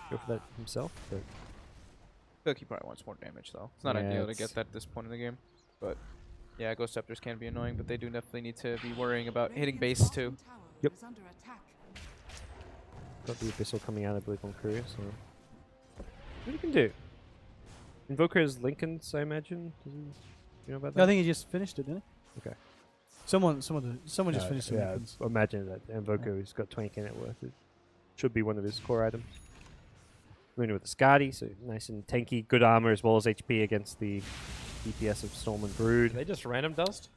go for that himself. But I feel like he probably wants more damage, though. It's not Yeah, ideal to it's- get that at this point in the game. But yeah, Ghost Scepters can be annoying, but they do definitely need to be worrying about hitting base too. Tower Yep. is under attack. got the Abyssal coming out, I believe, on Courier. So what you can do? Invoker is Lincoln's, I imagine. Does he, you know about that? I think he just finished it, didn't he? Okay. Someone just finished it. Yeah, imagine that Invoker who's got 20k net worth. It should be one of his core items. Going with the Skadi, so nice and tanky, good armor as well as HP against the DPS of Storm and Brood. Did they just random dust?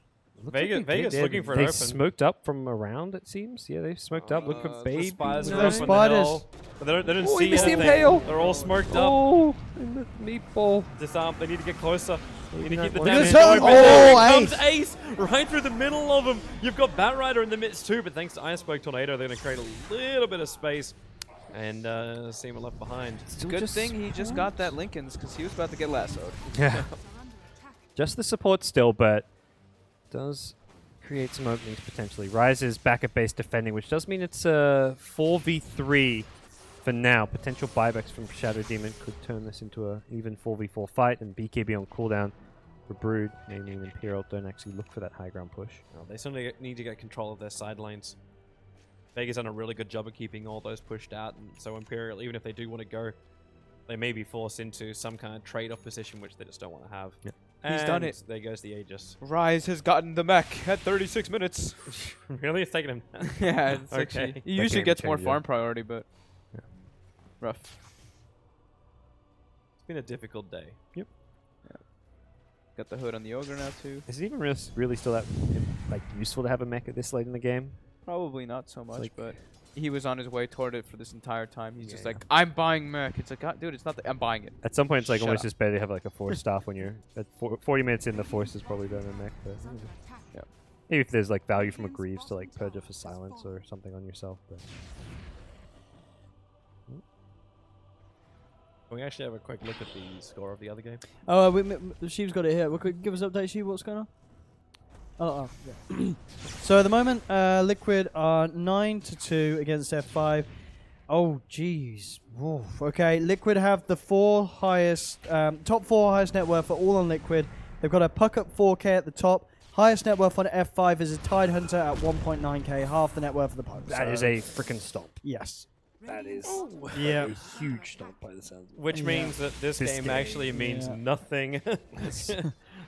Looks like Vega's they did. looking for an They open. smoked up from around, it seems. Yeah, they smoked up. Look The at Babe. spiders No are up in the spiders. hill, but they don't Oh, see he missed the anything. Impale. They're all smoked up. Oh, and the meatball. Disarm. They need to get closer. They need to keep the Look at damage this turn. going. But Oh, there comes Ace. Ace right through the middle of them. You've got Batrider in the midst too, but thanks to Iceberg Tornado, they're going to create a little bit of space and Seema left behind. Good thing he just got that Lincoln's, because he was about to get lassoed. Yeah. Are under attack. Just the support still, but does create some openings potentially. Ryze is back at base defending, which does mean it's a 4v3 for now. Potential buybacks from Shadow Demon could turn this into a even 4v4 fight, and BKB on cooldown for Brood, namely Imperial, don't actually look for that high ground push. Well, they certainly need to get control of their side lanes. Vega's done a really good job of keeping all those pushed out, and so Imperial, even if they do want to go, they may be forced into some kind of trade-off position, which they just don't want to have. Yep. He's done And it. There goes the Aegis. Rise has gotten the mech at 36 minutes. Really? It's taking him. Yeah, it's Okay. actually, That he usually game gets more changer. farm priority, but Yeah. rough. It's been a difficult day. Got the hood on the ogre now too. Is it even really still that like useful to have a mech at this late in the game? Probably not so much, like- but he was on his way toward it for this entire time. He's just Yeah. like, I'm buying mech. It's like, God, dude, it's not. I'm buying it. At some point, it's like Shut almost up. just better to have like a force staff when you're at 40 minutes in. The force is probably better than mech. But Is under attack. maybe if there's like value from a Greaves to like purge it for silence or something on yourself. But Can we actually have a quick look at the score of the other game? Oh, Sheev's got it here. Give us an update, Sheev. What's going on? Oh, yeah. So at the moment, Liquid are 9-2 against F5. Oh, jeez. Woof. Okay, Liquid have the top four highest net worth are all on Liquid. They've got a puck up 4K at the top. Highest net worth on F5 is a Tide Hunter at 1.9K, half the net worth of the puck. that is a freaking stomp. Yes. That is Yeah. a huge stomp by the sounds of it. Which Yeah. means that this game actually means Yeah. nothing.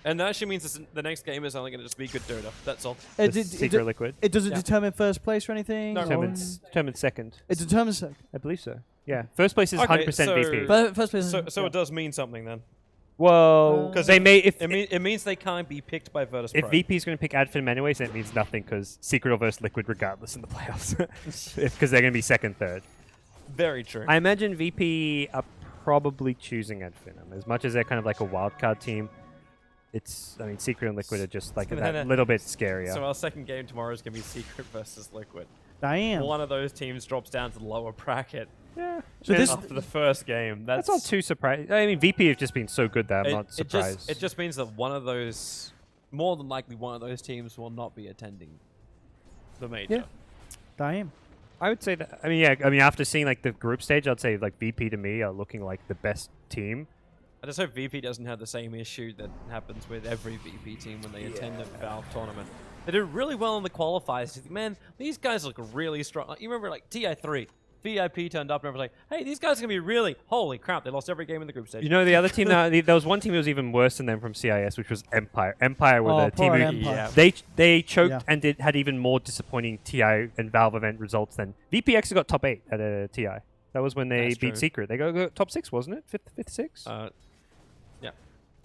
And that actually means the next game is only going to just be good Dota. That's all. It, The Secret Liquid. does it Yeah. determine first place or anything? No, or- Determined second. It determines I believe so. Yeah. First place is Okay, 100% so- VP. first place. So it does mean something then. Well, because they may if It means they can't be picked by Virtus if Pro. VP is going to pick Adfin anyways, then it means nothing because Secret will versus Liquid regardless in the playoffs. Because they're going to be second, third. Very true. I imagine VP are probably choosing Adfinum. As much as they're kind of like a wildcard team, Secret and Liquid are just like that little bit scarier. So our second game tomorrow is going to be Secret versus Liquid. Damn. One of those teams drops down to the lower bracket yeah. So this after the first game. That's not too surprising. I mean, VP have just been so good that I'm not surprised. It just means that one of those, more than likely one of those teams will not be attending the major. Yeah. damn. I would say that. I mean, after seeing like the group stage, I'd say like VP to me are looking like the best team. I just hope VP doesn't have the same issue that happens with every VP team when they attend a Valve tournament. They do really well in the qualifiers. You think, man, these guys look really strong. You remember like TI3? VIP turned up and everyone's like, hey, these guys are going to be really... Holy crap, they lost every game in the group stage. You know, the other team, there was one team who was even worse than them from CIS, which was Empire. Empire were the team poor who... Empire. They choked Yeah. and had even more disappointing TI and Valve event results than... VP actually got top 8 at a TI. That was when they That's beat true. Secret. They got top 6, wasn't it? Fifth, 6? Yeah.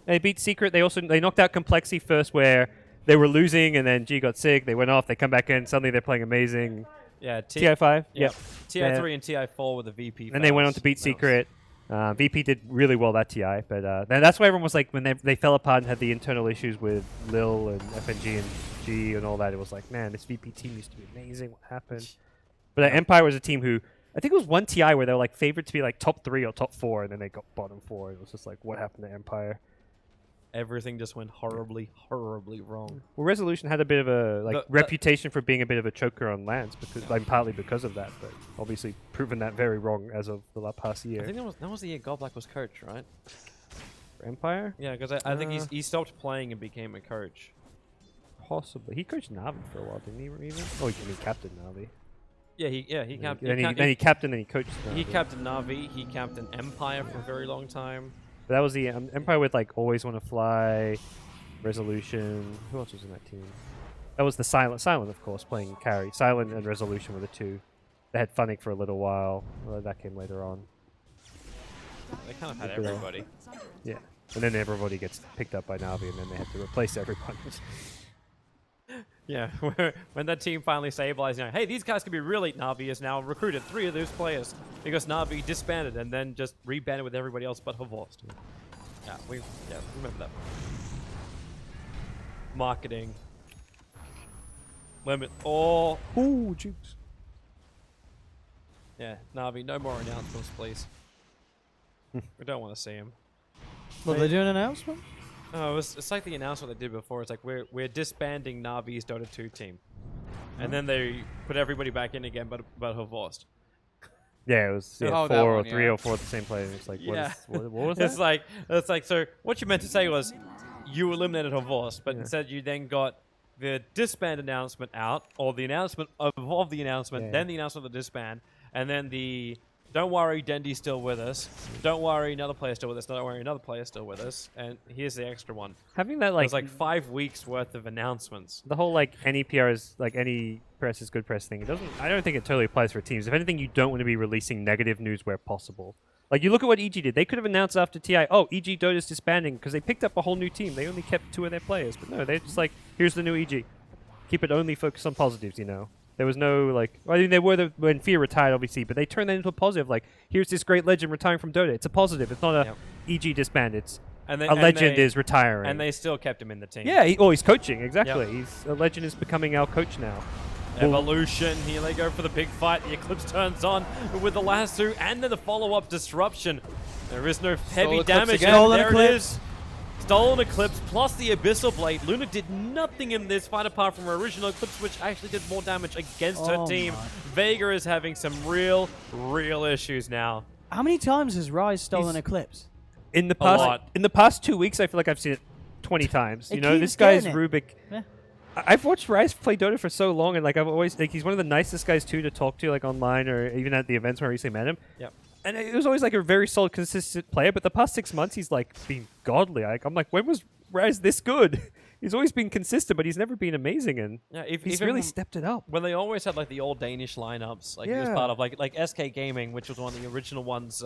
They beat Secret. They knocked out Complexity first, where they were losing, and then G got sick. They went off. They come back in. Suddenly they're playing amazing. Yeah, TI5. Yep. Yep. TI3 and TI4 were the VP. And they went on to beat Secret. VP did really well that TI, but that's why everyone was like, when they fell apart and had the internal issues with Lil and FNG and G and all that, it was like, man, this VP team used to be amazing. What happened? But Empire was a team who, I think it was one TI where they were like favored to be like top 3 or top 4, and then they got bottom 4. It was just like, what happened to Empire? Everything just went horribly, horribly wrong. Well, Resolution had a bit of a The- reputation for being a bit of a choker on lands, because partly because of that, but obviously proven that very wrong as of the past year. I think that was the year Godblack was coach, right? For Empire, Yeah, because I think he stopped playing and became a coach. possibly he coached Navi for a while, didn't he? Even he captained Navi. Yeah, he captained. Then he captained and he coached. He Navi. captained Navi. He captained Empire for a very long time. But that was the Empire would like always want to fly. Resolution. Who else was in that team? That was the Silent. Silent, of course, playing carry. Silent and Resolution were the two. They had Funnick for a little while. Although that came later on. They kind of had Good. everybody. Yeah. And then everybody gets picked up by Navi, and then they had to replace everybody. Yeah, when that team finally stabilized, hey, these guys could be really... Navi has now recruited 3 of those players because Navi disbanded and then just rebanded with everybody else but Havorst. Yeah, remember that. Marketing. Limit all... Ooh, jukes. Yeah, Navi, no more announcements, please. We don't want to see him. Well, they do an announcement? Oh, it's like the announcement they did before. It's like we're disbanding Navi's Dota 2 team, and then they put everybody back in again, but Havorst. Yeah, it was Oh, that 4 or one, 3 yeah. or 4 at the same play. And it's like, Yeah. what was that? It's like so. What you meant to say was you eliminated Havorst, but Yeah. instead you then got the disband announcement out, or the announcement of the announcement, Yeah. then the announcement of the disband, and then the don't worry, Dendy's still with us. Don't worry, another player's still with us. Don't worry, another player's still with us. And here's the extra one. Having that There's like 5 weeks worth of announcements. the whole like any PR is like any press is good press thing. It doesn't. I don't think it totally applies for teams. If anything, you don't want to be releasing negative news where possible. Like you look at what EG did. They could have announced after TI, oh, EG Dota's disbanding because they picked up a whole new team. They only kept 2 of their players, but no, they're just like, here's the new EG. Keep it only focused on positives, you know. There was no like. I mean, they were when Fear retired, obviously, but they turned that into a positive. Like, here's this great legend retiring from Dota. It's a positive. It's not a EG disband. It's And a legend is retiring. And they still kept him in the team. Yeah, he's coaching, exactly. He's a legend is becoming our coach now. Evolution, here they go for the big fight. The Eclipse turns on with the lasso and then the follow-up disruption. There is no heavy Eclipse damage. again. And Stolen there Eclipse. it is. Stolen Eclipse plus the Abyssal Blade. Luna did nothing in this fight apart from her original Eclipse, which actually did more damage against her Oh team. my. Vega is having some real issues now. How many times has Rise stolen Eclipse? In the lot. past 2 weeks, I feel like I've seen it 20 times. It You know, keeps this guy's getting it. Rubik. Yeah. I've watched Rise play Dota for so long, and like I've always like he's one of the nicest guys too to talk to, like online or even at the events where I recently met him. Yep. And it was always like a very solid, consistent player. But the past 6 months, he's like been godly. Like I'm like, when was Rise this good? He's always been consistent, but he's never been amazing, and Yeah, he's even really stepped it up. when they always had like the old Danish lineups, like he was Yeah. part of like SK Gaming, which was one of the original ones,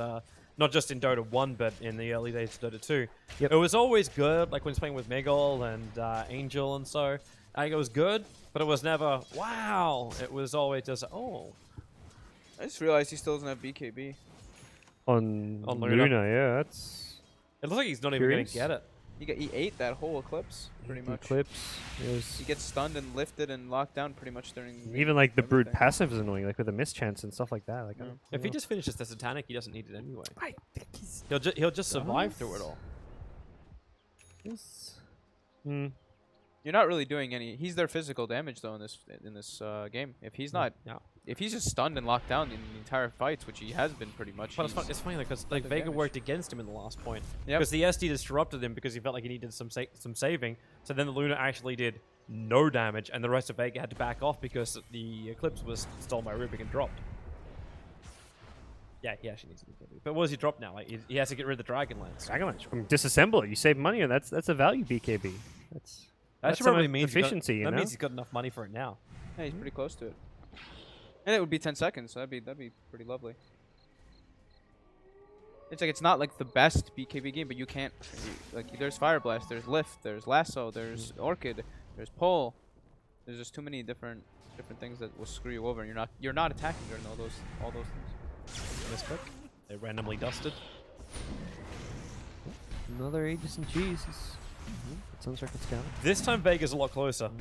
not just in Dota 1, but in the early days of Dota 2. Yep. It was always good, like when he was playing with Miguel and Angel and so. Like it was good, but it was never wow. It was always just I just realized he still doesn't have BKB. On Luna. Luna, yeah, that's It looks like he's not even going Curious. to get it. He ate that whole Eclipse, pretty much. Eclipse. It was He gets stunned and lifted and locked down pretty much during... even like the Brood everything. passive is annoying, like with the mischance and stuff like that. Like, I Yeah. don't If he know. just finishes the Satanic, he doesn't need it anyway. I think he's He'll just survive through it all. Hmm. You're not really doing any... He's their physical damage, though, in this game. If he's not... Yeah. If he's just stunned and locked down in the entire fights, which he has been pretty much... But it's funny because like the Vega damage. worked against him in the last point. Yep. Because the SD disrupted him because he felt like he needed some saving. So then the Luna actually did no damage, and the rest of Vega had to back off because the Eclipse was stolen by Rubik and dropped. Yeah, he actually needs a BKB. But what does he drop now? Like he has to get rid of the Dragonlance. Dragonlance. Disassemble it. You save money, and that's a value BKB. That's That some probably means efficiency. That you know? means he's got enough money for it now. Yeah, he's pretty close to it. And it would be 10 seconds, so that'd be pretty lovely. It's like it's not like the best BKB game, but you can't like there's Fire Blast, there's Lift, there's Lasso, there's Orchid, there's Pull. There's just too many different things that will screw you over, and you're not attacking during all those things. This pick, they randomly dusted. Another Aegis and Cheese. Sunstruck counter. This time Vega's a lot closer.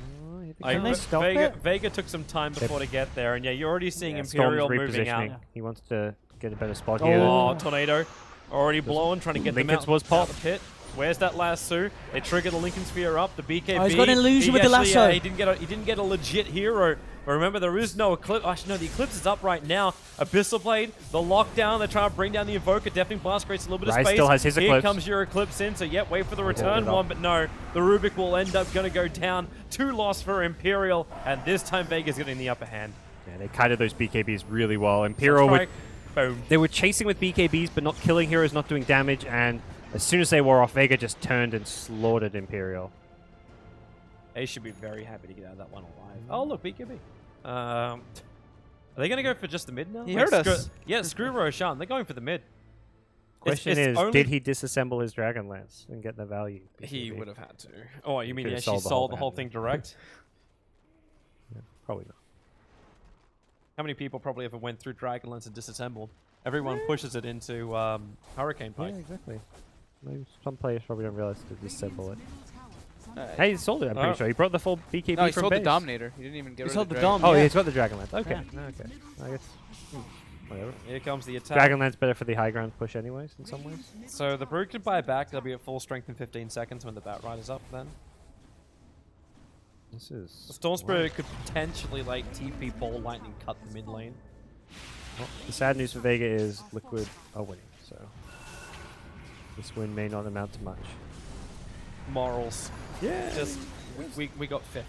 Can they stop it? Vega took some time before to get there, and yeah, you're already seeing Yeah, Imperial Storm's moving out. repositioning. He wants to get a better spot here. Oh, Tornado. Already blown, trying to get them Lincoln's out, was out popped. the pit. Where's that lasso? They trigger the Lincoln Sphere up, the BKB. Oh, he's got an illusion with the lasso. He didn't get a legit hero. But remember, there is no Eclipse. Actually, no, the Eclipse is up right now. Abyssal Blade, the lockdown. They're trying to bring down the Invoker. Deafening Blast creates a little bit of Rise space. still has his Here Eclipse. comes your Eclipse in, so yep, wait for the it return up. one. But no, the Rubik will end up going to go down. 2 loss for Imperial, and this time Vega's getting the upper hand. Yeah, they kited those BKBs really well. Imperial would Boom. They were chasing with BKBs, but not killing heroes, not doing damage, and as soon as they wore off, Vega just turned and slaughtered Imperial. They should be very happy to get out of that one alive. Oh, look, BKB. Are they going to go for just the mid now? He heard us. Yeah, screw Roshan. They're going for the mid. Question It's is, only- did he disassemble his Dragonlance and get the value? He BKB? would have had to. Oh, you mean he could've actually sold the sold whole the whole thing. thing direct? Yeah, probably not. How many people probably ever went through Dragonlance and disassembled? Everyone pushes it into Hurricane Yeah, Pike. exactly. Maybe some players probably don't realize to disassemble it. Uh, Hey, he sold it, I'm pretty Oh. sure. He brought the full BKB no, he from sold base. the Dominator. He didn't even get He rid sold of the the Dom. Oh, Yeah. yeah, he's got the Dragonlance. Okay, Yeah. okay. I guess, whatever. Here comes the attack. Dragonlance better for the high ground push anyways, in some ways. So the Brood can buy back. They'll be at full strength in 15 seconds when the Bat Rider's up then. This is... The Storm Spirit could potentially like TP Ball Lightning cut the mid lane. Well, the sad news for Vega is Liquid are winning, so this win may not amount to much. Morals. Yeah. Just, we got 5th.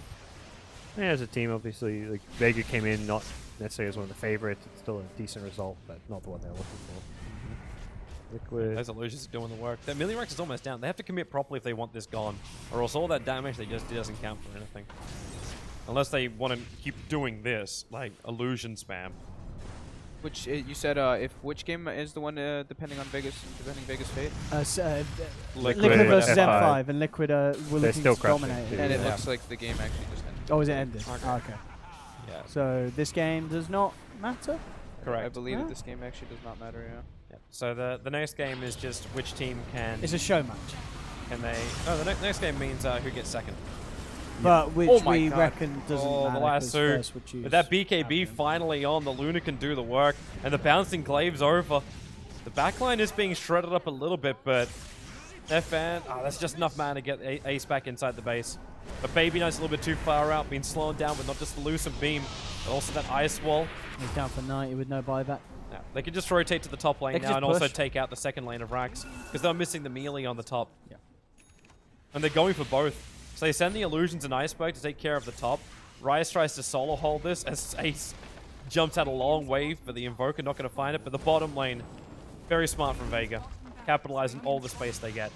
Yeah, as a team, obviously, like Vega came in not necessarily as one of the favorites. It's still a decent result, but not the one they're looking for. Liquid. Those illusions are doing the work. Their melee rank is almost down. They have to commit properly if they want this gone, or else all that damage they just doesn't count for anything. Unless they want to keep doing this, like illusion spam. Which you said which game is the one depending Vega's fate? Liquid versus F5. F5, and Liquid will They're looking still to crushing dominate. too. And it Yeah. looks like the game actually just ended. Oh, is it ended? Okay. Okay. Yeah, So this game does not matter? correct. I believe Huh? that this game actually does not matter. Yeah. Yeah. So the next game is just which team can It's a show match. can they? Oh, the next game means who gets second. But which Oh my we God. reckon doesn't Oh, the matter. last 'cause two. first would choose With that BKB Captain. finally on, the Luna can do the work, and the bouncing glaive's over. The backline is being shredded up a little bit, but FN, that's just enough mana to get Ace back inside the base. But Baby Knight's a little bit too far out, being slowed down with not just the Lucent Beam, but also that Ice Wall. He's down for 90 with no buyback. Yeah, they can just rotate to the top lane They can now just and also push. take out the second lane of Rax, because they're missing the melee on the top. Yeah. And they're going for both. So they send the Illusions and Iceberg to take care of the top. Rice tries to solo hold this as Ace jumps out a long wave for the Invoker, not going to find it. But the bottom lane, very smart from Vega, capitalizing all the space they get.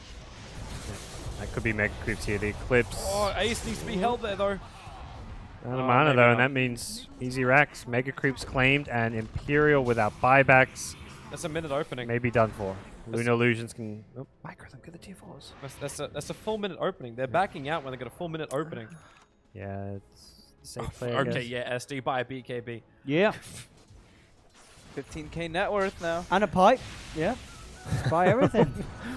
That could be Mega Creeps here. The Eclipse. Oh, Ace needs to be held there though. Out of Oh, mana maybe though, not. and that means easy racks. Mega Creeps claimed, and Imperial without buybacks That's a minute opening. may be done for. Luna Illusions can micro them, get the tier 4s. That's a full minute opening. They're backing out when they got a full minute opening. Yeah, it's the safe play, I Okay, guess. yeah, SD by a BKB. Yeah. 15k net worth now. And a pipe. Yeah. Buy everything.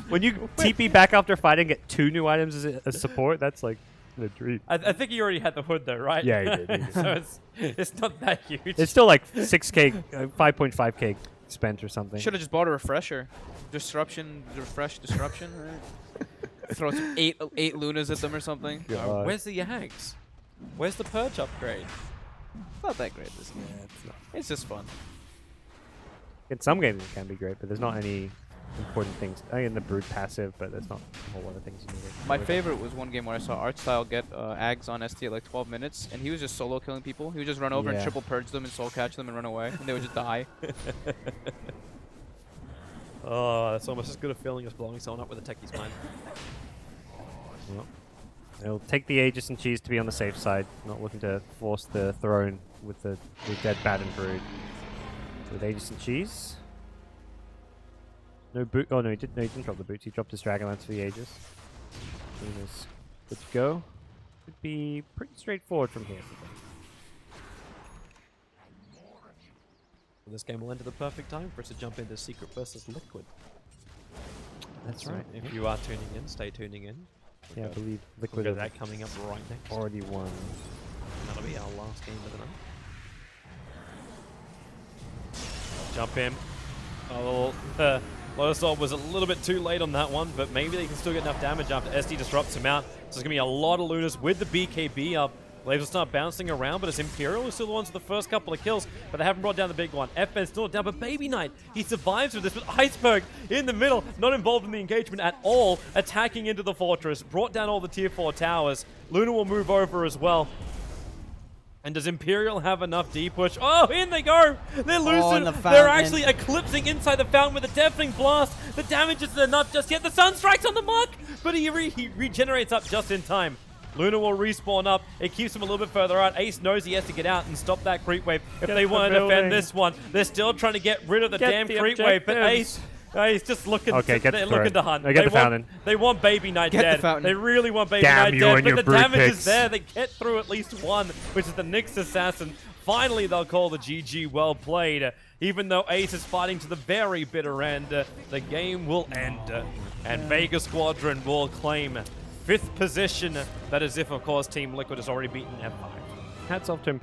When you TP back after fighting, get 2 new items as support, that's like the dream. I think he already had the hood though, right? Yeah, he did, he did. So it's not that huge. It's still like 6k, 5.5k spent or something. Should have just bought a refresher. Disruption. Right? Throw some eight Lunas at them or something. God. Where's the Yags? Where's the Purge upgrade? It's not that great this game. It's not. It's just fun. In some games it can be great, but there's not any important things. I mean, the Brood passive, but there's not a whole lot of things you need. My favorite was one game where I saw Artstyle get Ags on ST at like 12 minutes, and he was just solo killing people. He would just run over and Yeah. triple purge them and soul catch them and run away, and they would just die. Oh, that's almost as good a feeling as blowing someone up with a techie's mind. Well, they'll take the Aegis and Cheese to be on the safe side, not looking to force the throne with the dead Bat and Brood. So with Aegis and Cheese. No boot. Oh no, he didn't drop the boots. He dropped his Dragonlance for the Aegis. Luna's good to go. Could be pretty straightforward from here. This game will enter the perfect time for us to jump into Secret versus Liquid. That's So right. if you are tuning in, stay tuning in. Yeah, I believe We've Liquid got have that coming up right next. already won. That'll be our last game of the night. Jump in. Lotus Orb was a little bit too late on that one, but maybe they can still get enough damage after SD disrupts him out. So there's going to be a lot of Lunas with the BKB up. Waves will start bouncing around, but it's Imperial who's still the ones with the first couple of kills, but they haven't brought down the big one. FN's still down, but Baby Knight, he survives with this, but Iceberg in the middle, not involved in the engagement at all, attacking into the fortress, brought down all the tier 4 towers. Luna will move over as well. And does Imperial have enough D-push? Oh, in they go! They're losing. the They're fountain. actually eclipsing inside the fountain with a deafening blast. The damage isn't enough just yet. The sun strikes on the mark, but he regenerates up just in time. Luna will respawn up. It keeps him a little bit further out. Ace knows he has to get out and stop that creep wave. If they want to defend this one, they're still trying to get rid of the damn creep wave. But Ace just looking, they're looking to hunt. Get the fountain. They want Baby Knight Get the dead. fountain. They really want Baby Damn Knight you dead. and But your the brute damage picks. is there. They get through at least one, which is the Nyx Assassin. Finally, they'll call the GG. Well played. Even though Ace is fighting to the very bitter end, the game will end. And Vega Squadron will claim 5th position. That is if, of course, Team Liquid has already beaten F5. Hats off to him.